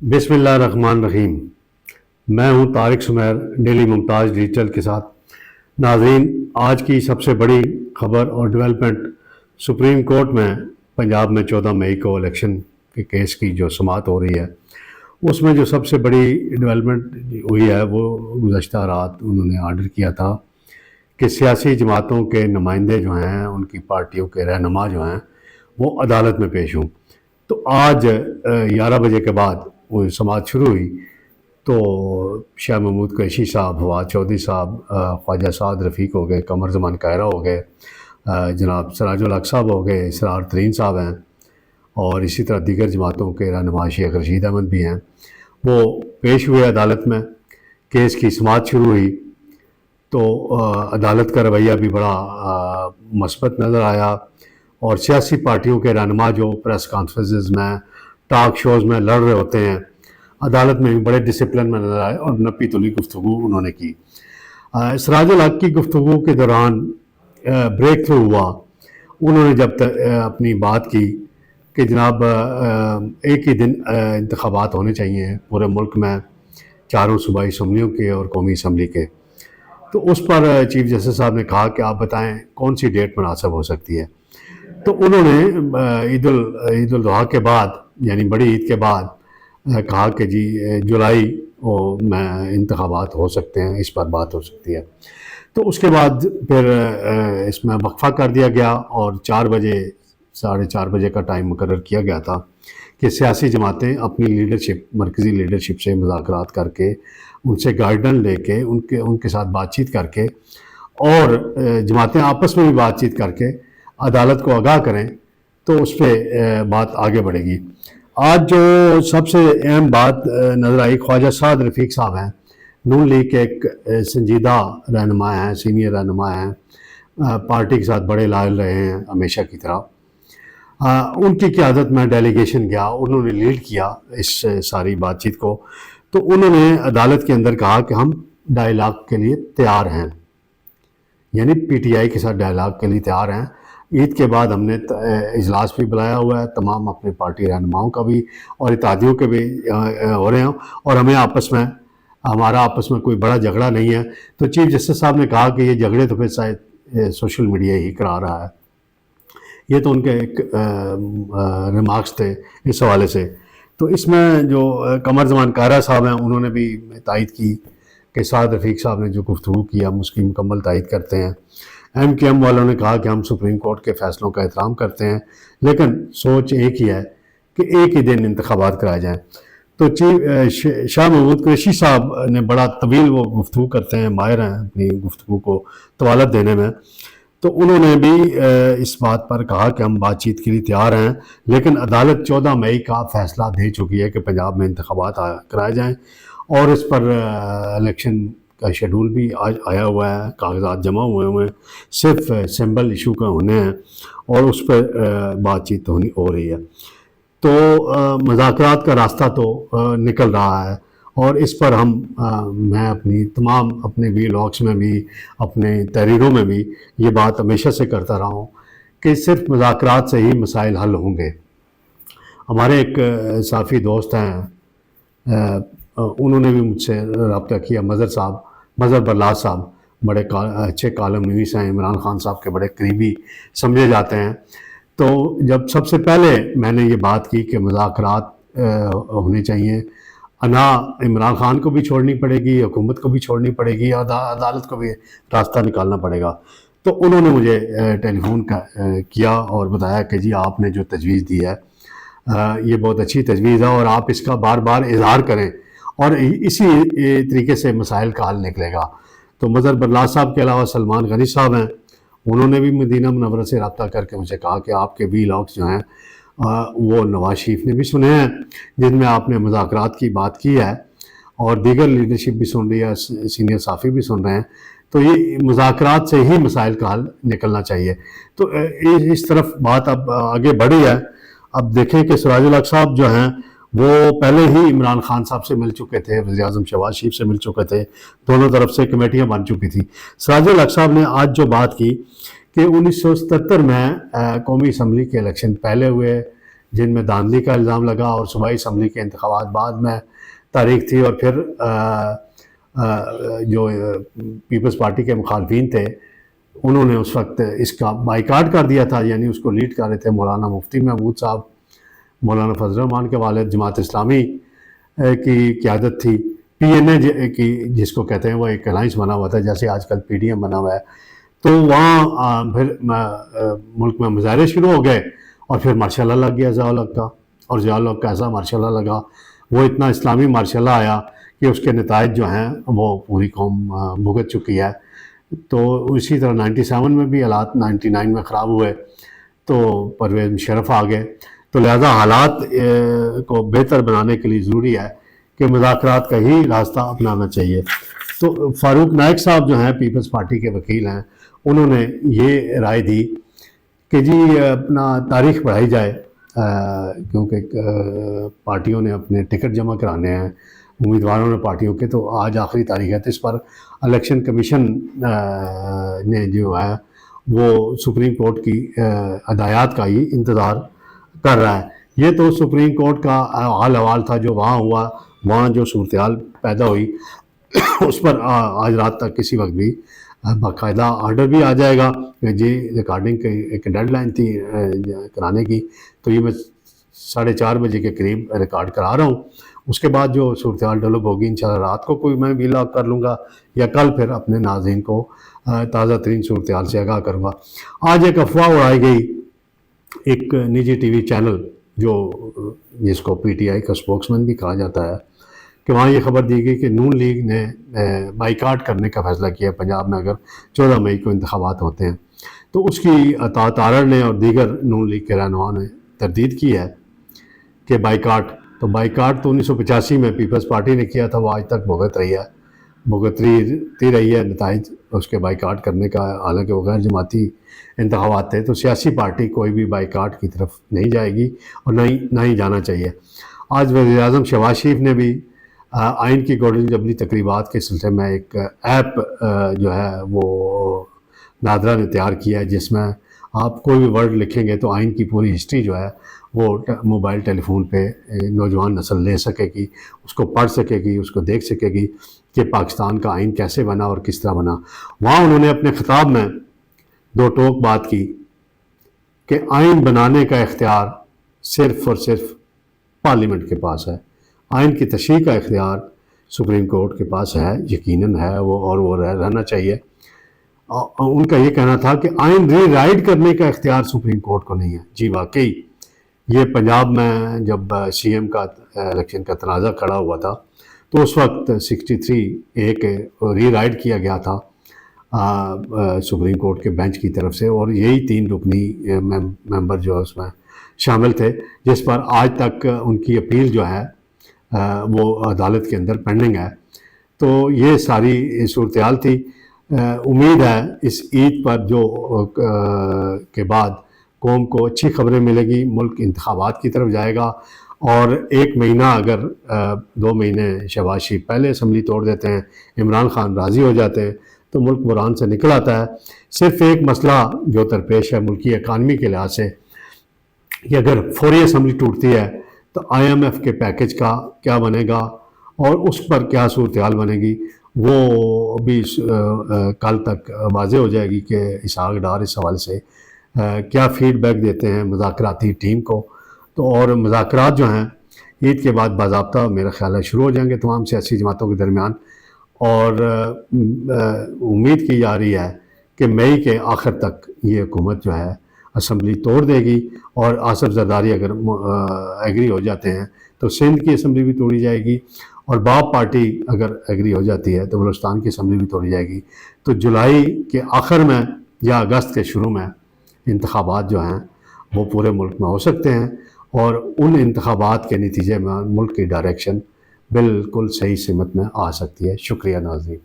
बिस्मिल्लाहिर्रहमानिर्रहीम। मैं हूं तारिक सुमेर, डेली मुमताज़ डिजिटल के साथ। नाज़रीन, आज की सबसे बड़ी खबर और डेवलपमेंट, सुप्रीम कोर्ट में पंजाब में 14 मई को इलेक्शन के केस की जो समाअत हो रही है, उसमें जो सबसे बड़ी डेवलपमेंट हुई है वो गुज़श्ता रात उन्होंने आर्डर किया था कि सियासी जमातों के नुमाइंदे जो हैं, उनकी पार्टियों के रहनुमा जो हैं, वो अदालत में पेश हों। तो आज 11 बजे के बाद वो समाअत शुरू हुई तो शाह महमूद कुरैशी साहब, फवाद चौधरी साहब, ख्वाजा साद रफ़ीक हो गए, कमर ज़मान कायरा हो गए, जनाब सिराजुल हक साहब हो गए, इसरार तरीन साहब हैं, और इसी तरह दीगर जमातों के रहनुमा शेख रशीद अहमद भी हैं। वो पेश हुए अदालत में, केस की समाअत शुरू हुई तो अदालत का रवैया भी बड़ा मस्बत नज़र आया, और सियासी पार्टियों के रहनुमा जो प्रेस कॉन्फ्रेंसेस में, टॉक शोज़ में लड़ रहे होते हैं, अदालत में भी बड़े डिसिप्लिन में नज़र आए और नपी तुली गुफ्तगू उन्होंने की। सिराजुल हक की गुफ्तगू के दौरान ब्रेक थ्रू हुआ। उन्होंने जब अपनी बात की कि जनाब एक ही दिन इंतखाबात होने चाहिए पूरे मुल्क में, चारों सूबाई असम्बलियों के और कौमी असम्बली के, तो उस पर चीफ जस्टिस साहब ने कहा कि आप बताएं कौन सी डेट मुनासिब हो सकती है। तो उन्होंने ईद उल अज़हा के बाद, यानी बड़ी ईद के बाद कहा कि जी जुलाई में इंतखाबात हो सकते हैं, इस पर बात हो सकती है। तो उसके बाद फिर इसमें वक्फा कर दिया गया और 4 बजे, 4:30 बजे का टाइम मुकर्रर किया गया था कि सियासी जमातें अपनी लीडरशिप, मरकज़ी लीडरशिप से मुज़ाकरात करके, उनसे गाइडेंस लेके, उनके साथ बातचीत करके, और जमातें आपस में भी बातचीत करके अदालत को आगाह करें तो उस पर बात आगे बढ़ेगी। आज जो सबसे अहम बात नज़र आई, ख्वाजा साद रफ़ीक साहब हैं, नून लीग के एक संजीदा रहनुमा हैं, सीनियर रहनुमा हैं, पार्टी के साथ बड़े लायल रहे हैं हमेशा की तरह। उनकी क़यादत में डेलीगेशन गया, उन्होंने लीड किया इस सारी बातचीत को। तो उन्होंने अदालत के अंदर कहा कि हम डायलाग के लिए तैयार हैं, यानी पीटीआई के साथ डायलाग के लिए तैयार हैं। ईद के बाद हमने इजलास भी बुलाया हुआ है, तमाम अपने पार्टी रहनुमाओं का भी और इत्तेहादियों के भी हो रहे हैं, और हमारा आपस में कोई बड़ा झगड़ा नहीं है। तो चीफ जस्टिस साहब ने कहा कि ये झगड़े तो फिर शायद सोशल मीडिया ही करा रहा है। ये तो उनके एक रिमार्क्स थे इस हवाले से। तो इसमें जो कमर ज़मान कायरा साहब हैं, उन्होंने भी तायद की कि साद रफ़ीक साहब ने जो गुफ्तगू किया हम उसकी मुकम्मल तायद करते हैं। MKM वालों ने कहा कि हम सुप्रीम कोर्ट के फ़ैसलों का एहतराम करते हैं, लेकिन सोच एक ही है कि एक ही दिन इंतखाबात कराए जाएँ। तो शाह महमूद कुरैशी साहब ने बड़ा तवील वो गुफ्तगू करते हैं, माहिर हैं अपनी गुफ्तगू को तवालत देने में। तो उन्होंने भी इस बात पर कहा कि हम बातचीत के लिए तैयार हैं, लेकिन अदालत 14 मई का फ़ैसला दे चुकी है कि पंजाब में इंतखाबात कराए जाएँ, और इस पर इलेक्शन का शेड्यूल भी आज आया हुआ है, कागजात जमा हुए हैं, सिर्फ सिंबल इशू का होने हैं और उस पर बातचीत हो रही है। तो मुज़ाकरात का रास्ता तो निकल रहा है, और इस पर मैं अपने व्लॉग्स में भी, अपने तहरीरों में भी ये बात हमेशा से करता रहा हूँ कि सिर्फ मुज़ाकरात से ही मसाइल हल होंगे। हमारे एक साफ़ी दोस्त हैं, उन्होंने भी मुझसे रब्ता किया, मज़हर बरलास साहब, बड़े अच्छे कॉलम नवीस हैं, इमरान खान साहब के बड़े करीबी समझे जाते हैं। तो जब सबसे पहले मैंने ये बात की कि मुज़ाकरात होने चाहिए, इमरान खान को भी छोड़नी पड़ेगी, हुकूमत को भी छोड़नी पड़ेगी, और अदालत को भी रास्ता निकालना पड़ेगा, तो उन्होंने मुझे टेलीफोन किया और बताया कि जी आपने जो तजवीज़ दी है ये बहुत अच्छी तजवीज़ है, और आप इसका बार बार इजहार करें, और इसी तरीके से मसाइल का हल निकलेगा। तो मज़हर बरलास साहब के अलावा सलमान गनी साहब हैं, उन्होंने भी मदीना मुनव्वरा से रब्ता करके मुझे कहा कि आपके व्लॉग्स जो हैं वो नवाज शरीफ ने भी सुने हैं, जिनमें आपने मुज़ाकरात की बात की है, और दीगर लीडरशिप भी सुन रही है, सीनियर साफ़ी भी सुन रहे हैं। तो ये मुज़ाकरात से ही मसाइल का हल निकलना चाहिए। तो इस तरफ बात अब आगे बढ़ी है। अब देखें कि सिराजुल हक साहब जो हैं वो पहले ही इमरान खान साहब से मिल चुके थे, वज़ीर-ए-आज़म शहबाज शरीफ से मिल चुके थे, दोनों तरफ से कमेटियाँ बन चुकी थी। सिराजुल हक साहब ने आज जो बात की कि 1977 में कौमी असम्बली के इलेक्शन पहले हुए, جن میں دھاندلی کا الزام لگا، اور صوبائی اسمبلی کے انتخابات بعد میں تاریخ تھی، اور پھر جو پیپلز پارٹی کے مخالفین تھے انہوں نے اس وقت اس کا بائیکاٹ کر دیا تھا، یعنی اس کو لیڈ کر رہے تھے مولانا مفتی محمود صاحب، مولانا فضل الرحمان کے والد، جماعت اسلامی کی قیادت تھی، پی این اے کی جس کو کہتے ہیں، وہ ایک الائنس بنا ہوا تھا جیسے آج کل پی ڈی ایم بنا ہوا ہے. تو وہاں پھر ملک میں مظاہرے شروع ہو گئے، اور پھر مارشاء اللہ لگ گیا ضیاء الحق کا، اور ضیاء الحق کا ایسا مارشاء اللہ لگا، وہ اتنا اسلامی مارشاء اللہ آیا کہ اس کے نتائج جو ہیں وہ پوری قوم بھگت چکی ہے. تو اسی طرح 97 میں بھی حالات 99 میں خراب ہوئے تو پرویز مشرف آ گئے. تو لہذا حالات کو بہتر بنانے کے لیے ضروری ہے کہ مذاکرات کا ہی راستہ اپنانا چاہیے. تو فاروق نائک صاحب جو ہیں پیپلز پارٹی کے وکیل ہیں، انہوں نے یہ رائے دی کہ جی اپنا تاریخ بڑھائی جائے، کیونکہ پارٹیوں نے اپنے ٹکٹ جمع کرانے ہیں، امیدواروں نے پارٹیوں کے، تو آج آخری تاریخ ہے. تو اس پر الیکشن کمیشن نے جو ہے وہ سپریم کورٹ کی ہدایات کا ہی انتظار کر رہا ہے. یہ تو سپریم کورٹ کا حال حوال تھا جو وہاں ہوا، وہاں جو صورتحال پیدا ہوئی اس پر آج رات تک کسی وقت بھی باقاعدہ آرڈر بھی آ جائے گا کہ جی ریکارڈنگ کی ایک ڈیڈ لائن تھی کرانے کی، تو یہ میں 4:30 بجے کے قریب ریکارڈ کرا رہا ہوں. اس کے بعد جو صورتحال ڈیولپ ہوگی انشاءاللہ رات کو کوئی میں ویلاگ کر لوں گا، یا کل پھر اپنے ناظرین کو تازہ ترین صورتحال سے آگاہ کروں گا. آج ایک افواہ اڑائی گئی، ایک نجی ٹی وی چینل جو جس کو پی ٹی آئی کا اسپوکس مین بھی کہا جاتا ہے، کہ وہاں یہ خبر دی گئی کہ نون لیگ نے بائیکاٹ کرنے کا فیصلہ کیا ہے پنجاب میں اگر 14 مئی کو انتخابات ہوتے ہیں. تو اس کی اطاعت آرڈر نے اور دیگر نون لیگ کے رہنما نے تردید کی ہے کہ بائیکاٹ تو 1985 میں پیپلز پارٹی نے کیا تھا، وہ آج تک بھگتتی رہی ہے نتائج اس کے بائیکاٹ کرنے کا، حالانکہ وہ غیر جماعتی انتخابات تھے. تو سیاسی پارٹی کوئی بھی بائیکاٹ کی طرف نہیں جائے گی، اور نہ ہی جانا چاہیے. آج وزیر اعظم شہباز شریف نے بھی آئین کی گولڈن جبلی تقریبات کے سلسلے میں ایک ایپ جو ہے وہ نادرا نے تیار کیا ہے، جس میں آپ کوئی بھی ورڈ لکھیں گے تو آئین کی پوری ہسٹری جو ہے وہ موبائل ٹیلی فون پہ نوجوان نسل لے سکے گی، اس کو پڑھ سکے گی، اس کو دیکھ سکے گی کہ پاکستان کا آئین کیسے بنا اور کس طرح بنا. وہاں انہوں نے اپنے خطاب میں دو ٹوک بات کی کہ آئین بنانے کا اختیار صرف اور صرف پارلیمنٹ کے پاس ہے، آئین کی تشریح کا اختیار سپریم کورٹ کے پاس ہے، یقیناً ہے وہ رہنا چاہیے. ان کا یہ کہنا تھا کہ آئین ری رائٹ کرنے کا اختیار سپریم کورٹ کو نہیں ہے. جی واقعی یہ پنجاب میں جب سی ایم کا الیکشن کا تنازع کھڑا ہوا تھا تو اس وقت 63A کے ری رائٹ کیا گیا تھا سپریم کورٹ کے بینچ کی طرف سے، اور یہی 3 رکنی ممبر جو اس میں شامل تھے، جس پر آج تک ان کی اپیل جو ہے وہ عدالت کے اندر پینڈنگ ہے. تو یہ ساری صورتحال تھی. امید ہے اس عید پر کے بعد قوم کو اچھی خبریں ملے گی، ملک انتخابات کی طرف جائے گا، اور 1 مہینہ اگر 2 مہینے شہباز شریف پہلے اسمبلی توڑ دیتے ہیں، عمران خان راضی ہو جاتے ہیں، تو ملک بحران سے نکل آتا ہے. صرف ایک مسئلہ جو درپیش ہے ملکی اکانومی کے لحاظ سے، کہ اگر فوری اسمبلی ٹوٹتی ہے تو IMF کے پیکج کا کیا بنے گا اور اس پر کیا صورتحال بنے گی، وہ بھی کل تک واضح ہو جائے گی کہ اسحاق ڈار اس حوالے سے کیا فیڈ بیک دیتے ہیں مذاکراتی ٹیم کو. تو اور مذاکرات جو ہیں عید کے بعد باضابطہ میرا خیال ہے شروع ہو جائیں گے تمام سیاسی جماعتوں کے درمیان، اور امید کی جا رہی ہے کہ مئی کے آخر تک یہ حکومت جو ہے اسمبلی توڑ دے گی، اور آصف زرداری اگر ایگری ہو جاتے ہیں تو سندھ کی اسمبلی بھی توڑی جائے گی، اور باب پارٹی اگر ایگری ہو جاتی ہے تو بلوچستان کی اسمبلی بھی توڑی جائے گی. تو جولائی کے آخر میں یا اگست کے شروع میں انتخابات جو ہیں وہ پورے ملک میں ہو سکتے ہیں، اور ان انتخابات کے نتیجے میں ملک کی ڈائریکشن بالکل صحیح سمت میں آ سکتی ہے. شکریہ ناظرین.